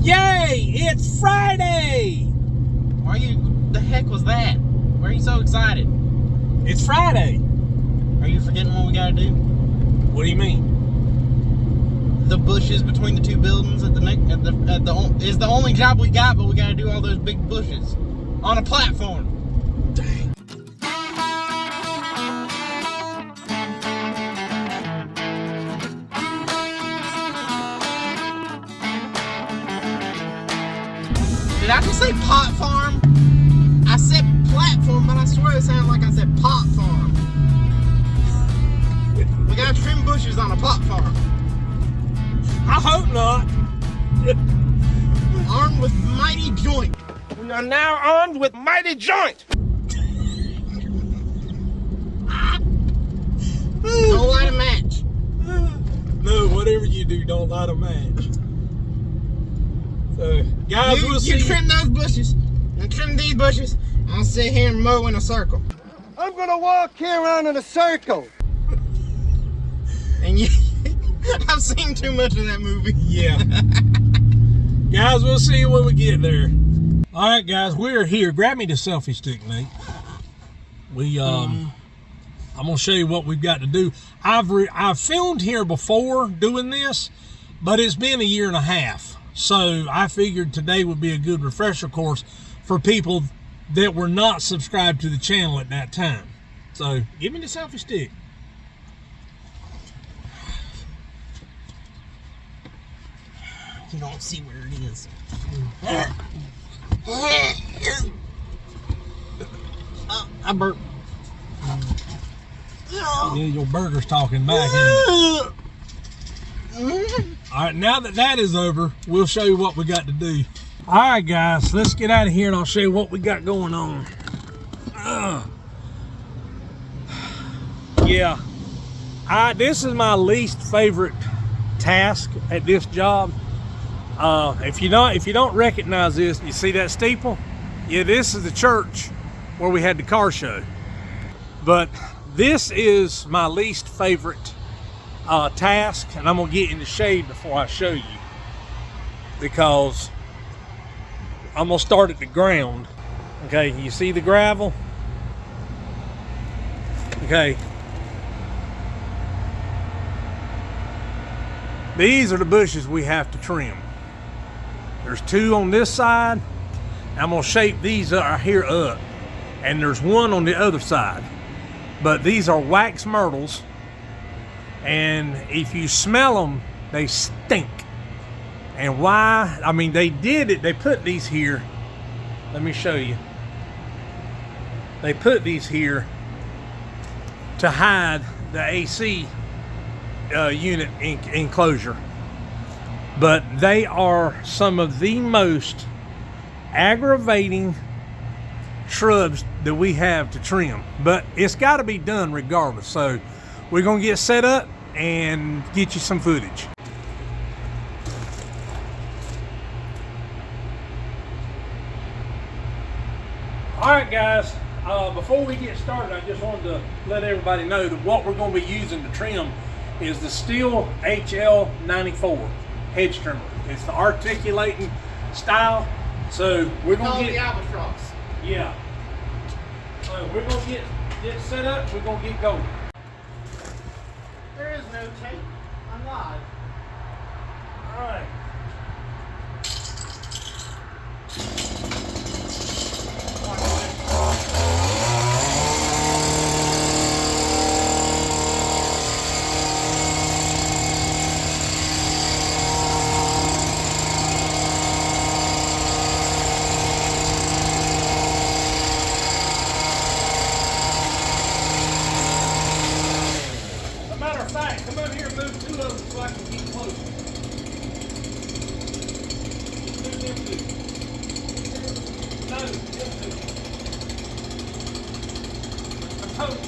Yay! It's Friday! Why the heck was that? Why are you so excited? It's Friday. Are you forgetting what we gotta do? What do you mean? The bushes between the two buildings is the only job we got, but we gotta do all those big bushes on a platform. Dang. Did I just say pot farm? I said platform, but I swear it sounded like I said pot farm. We gotta trim bushes on a pot farm. I hope not. Armed with mighty joint. We are now armed with mighty joint. Don't light a match. No, whatever you do, don't light a match. So, guys, we'll see. You trim those bushes and trim these bushes. I'll sit here and mow in a circle. I'm gonna walk here around in a circle. And I've seen too much of that movie. Yeah. Guys, we'll see you when we get there. All right, guys, we're here. Grab me the selfie stick, Nate. I'm gonna show you what we've got to do. I've filmed here before doing this, but it's been a year and a half. So I figured today would be a good refresher course for people that were not subscribed to the channel at that time. So give me the selfie stick. You don't see where it is. I burped. Yeah, your burger's talking back. All right, now that is over, we'll show you what we got to do. All right, guys, let's get out of here and I'll show you what we got going on. Yeah, this is my least favorite task at this job. If you don't recognize this, you see that steeple? Yeah, this is the church where we had the car show. But this is my least favorite task, and I'm gonna get in the shade before I show you, because I'm gonna start at the ground. Okay, you see the gravel? Okay, these are the bushes we have to trim. There's two on this side. I'm gonna shape these here up, and there's one on the other side. But these are wax myrtles, and if you smell them, they stink. And why? I mean, they put these here. Let me show you. They put these here to hide the AC unit enclosure. But they are some of the most aggravating shrubs that we have to trim. But it's got to be done regardless. So we're going to get set up and get you some footage. All right, guys, before we get started, I just wanted to let everybody know that what we're going to be using to trim is the STIHL HL94 hedge trimmer. It's the articulating style. So we're going to get the albatross. Yeah. So we're going to get set up. We're going to get going. There is no tape. I'm live. All right. Come over here and move two of them so I can get close. Move them two. No, them two. I'm told.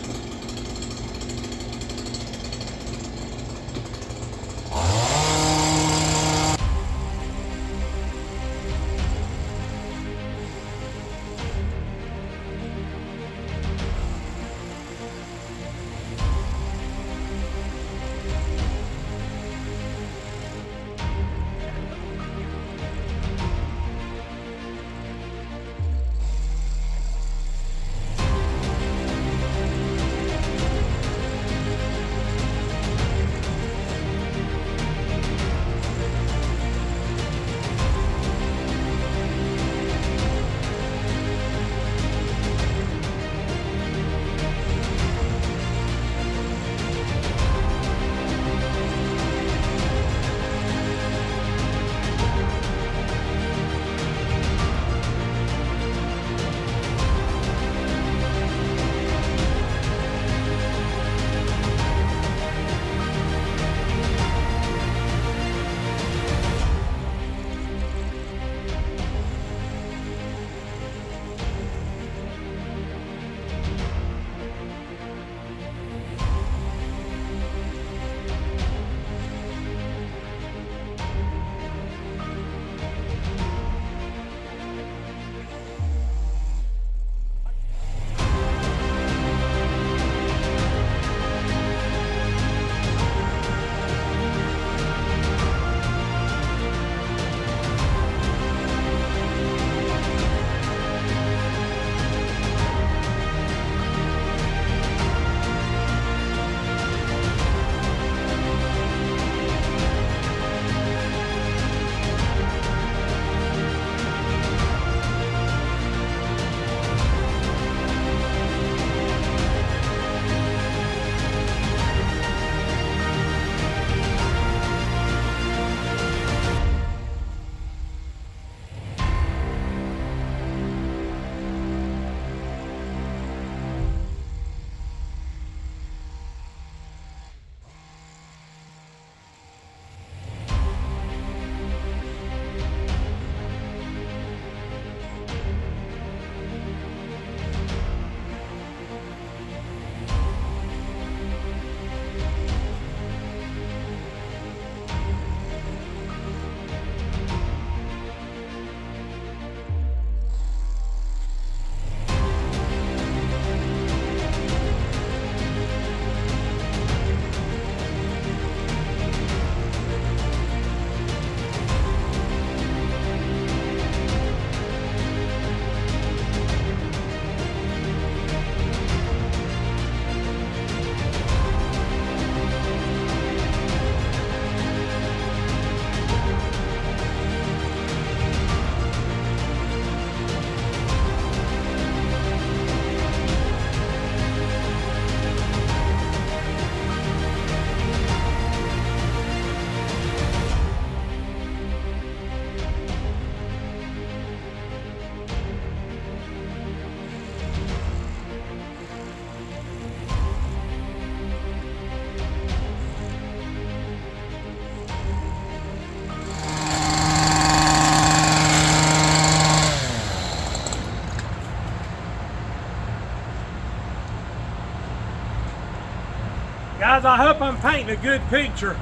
Guys, I hope I'm painting a good picture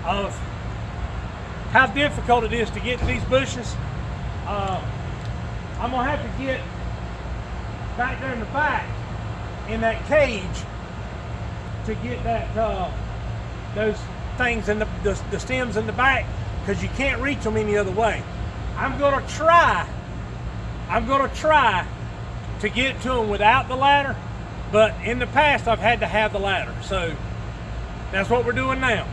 of how difficult it is to get to these bushes. I'm gonna have to get back there in the back in that cage to get that those things in the stems in the back, because you can't reach them any other way. I'm gonna try to get to them without the ladder, but in the past I've had to have the ladder, so that's what we're doing now.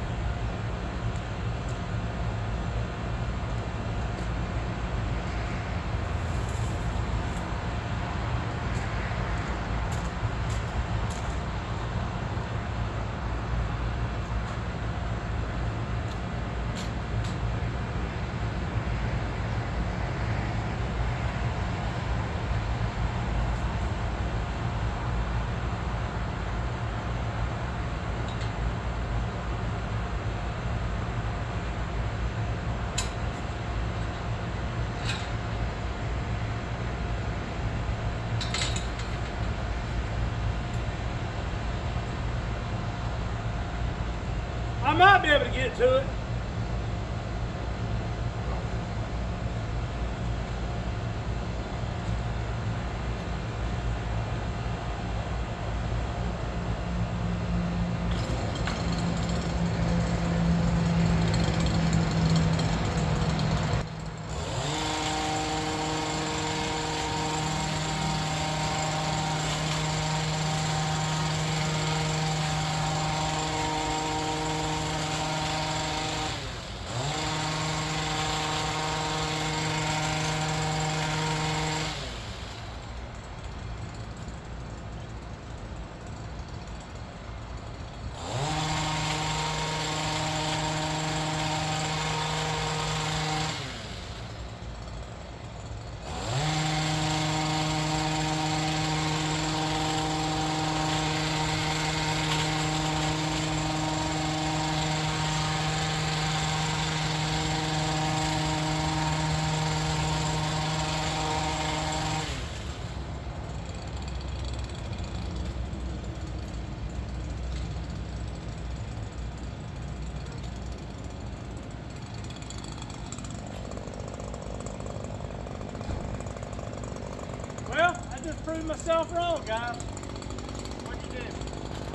I might be able to get to it. Proved myself wrong, guys. What you did?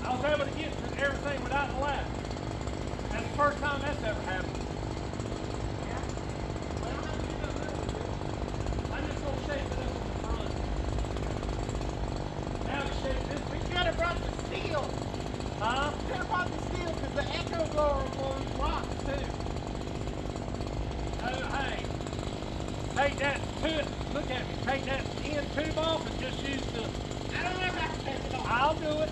I was able to get to everything without the ladder. That's the first time that's ever happened. Yeah. Well, I'm just gonna shape it up in the front. Now to shape this. We should have brought the stihl. Huh? We should have brought the stihl because the echo blower will rocks too. Oh, hey. Take that tube. Look at me. Take that end tube off and just use the. I don't ever have to take it off. I'll do it.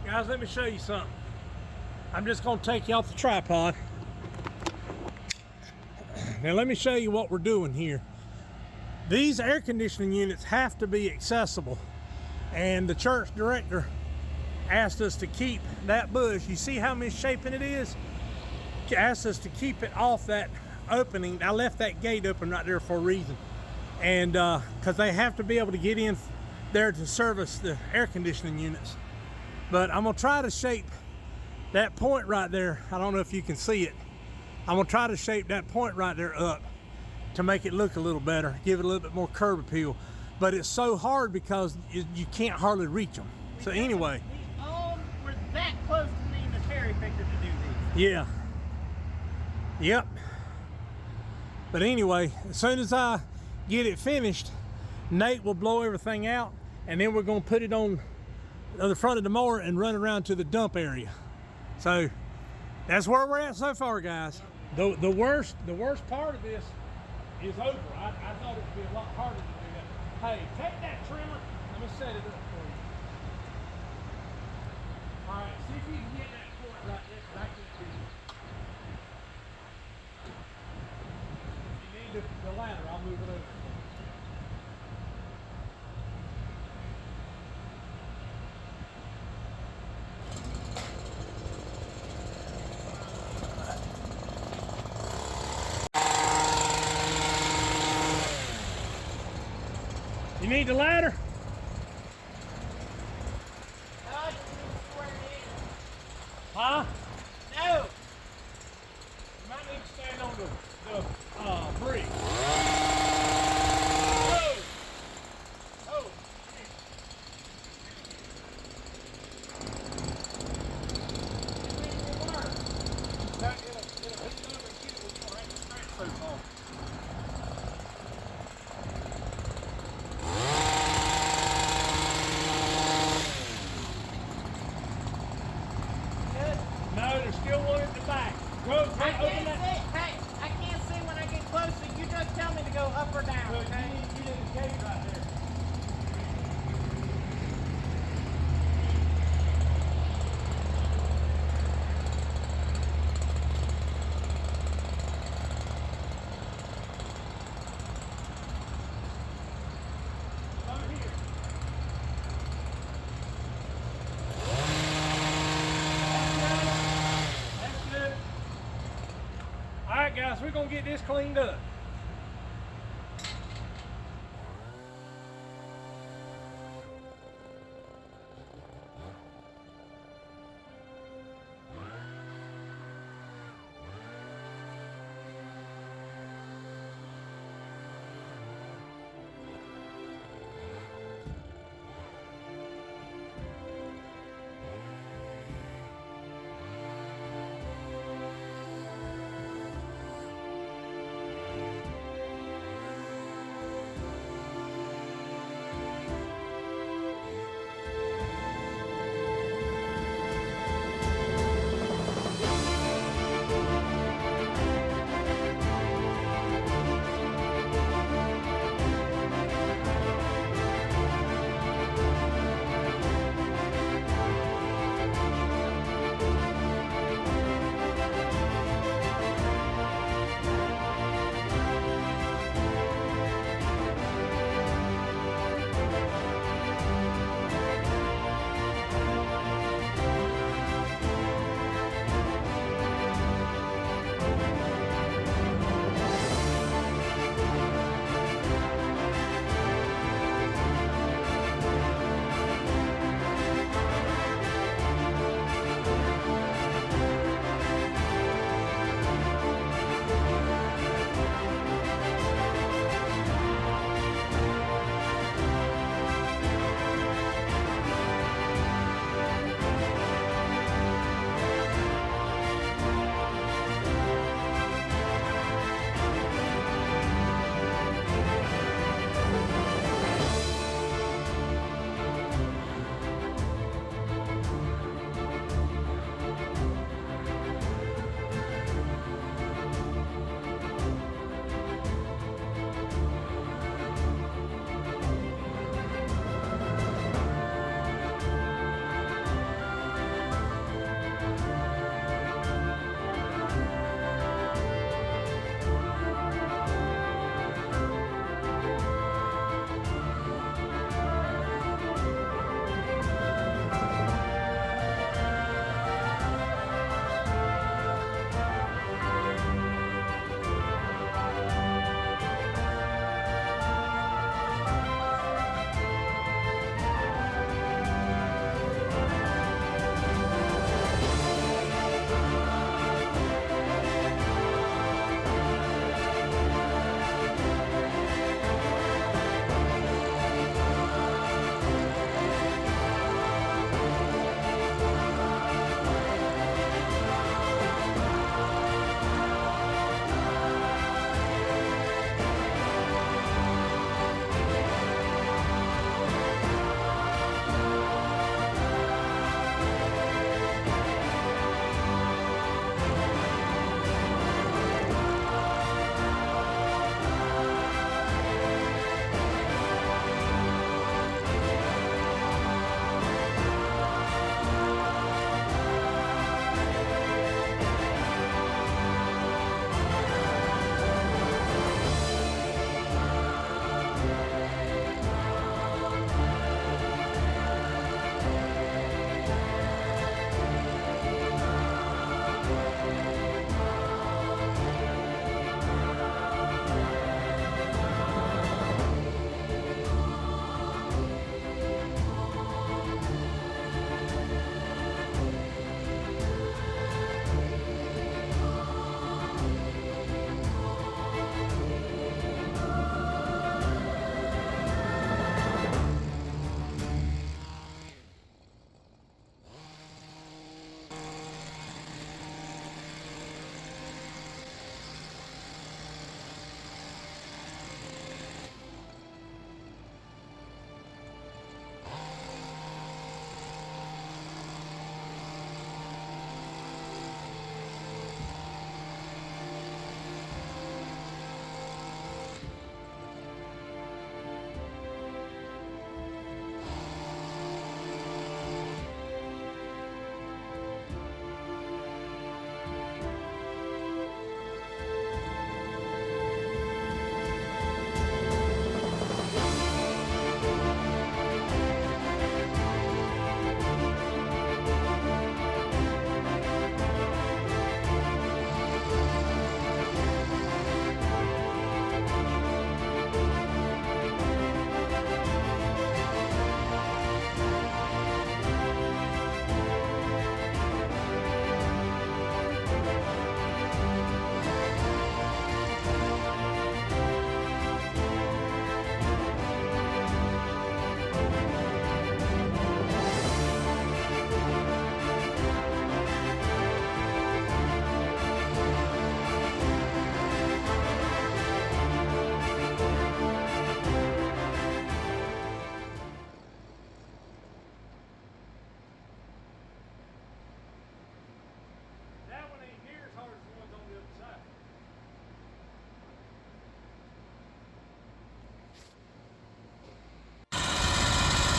Guys, let me show you something. I'm just gonna take you off the tripod. Now let me show you what we're doing here. These air conditioning units have to be accessible, and the church director asked us to keep that bush. You see how misshapen it is? He asked us to keep it off that opening. I left that gate open right there for a reason, and because they have to be able to get in there to service the air conditioning units. But I'm gonna try to shape that point right there. I don't know if you can see it. I'm gonna try to shape that point right there up to make it look a little better, give it a little bit more curb appeal. but it's so hard because you can't hardly reach them. So anyway. We all were that close to needing a cherry picker to do these. Yeah. Yep. But anyway, as soon as I get it finished, Nate will blow everything out, and then we're going to put it on the front of the mower and run around to the dump area. So that's where we're at so far, guys. The worst part of this is over. I thought it would be a lot harder to do that. Hey, take that trimmer. Let me set it up for you. All right, see if you can get that point right there, 'cause I can't do it. If you need the ladder, I'll move it over. You need the ladder? Huh? No! You might need to stand on the bridge. Oh! Oh! It'll hit over and get it with your extra scratch so far. No, there's still one at the back. Go, I can't see. Hey, I can't see when I get closer. You just tell me to go up or down, Well, okay? you need a gate right there. Over here. That's good. All right, guys, we're gonna get this cleaned up.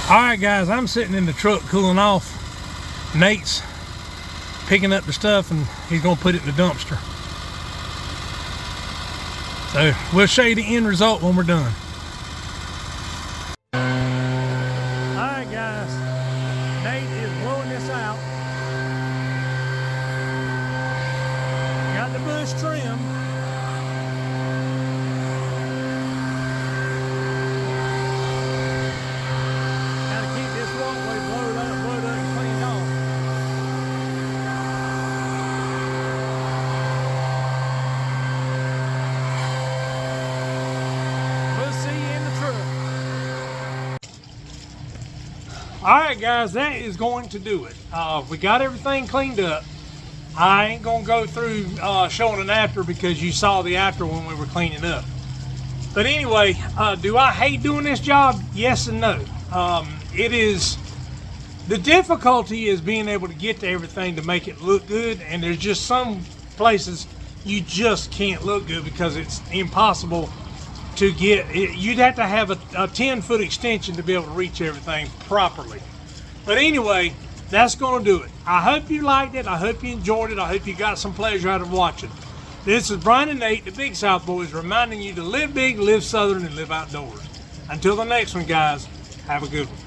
All right, guys, I'm sitting in the truck cooling off. Nate's picking up the stuff and he's gonna put it in the dumpster. So we'll show you the end result when we're done. All right, guys, Nate is blowing this out. Got the bush trimmed. Gotta keep this walkway blowed up and cleaned off. We'll see you in the truck. All right, guys, that is going to do it. We got everything cleaned up. I ain't gonna go through showing an after because you saw the after when we were cleaning up. But anyway, do I hate doing this job? Yes and no. It is, the difficulty is being able to get to everything to make it look good, and there's just some places you just can't look good because it's impossible to get. You'd have to have a 10-foot extension to be able to reach everything properly. But anyway, that's going to do it. I hope you liked it. I hope you enjoyed it. I hope you got some pleasure out of watching. This is Brian and Nate, the Big South Boys, reminding you to live big, live Southern, and live outdoors. Until the next one, guys, have a good one.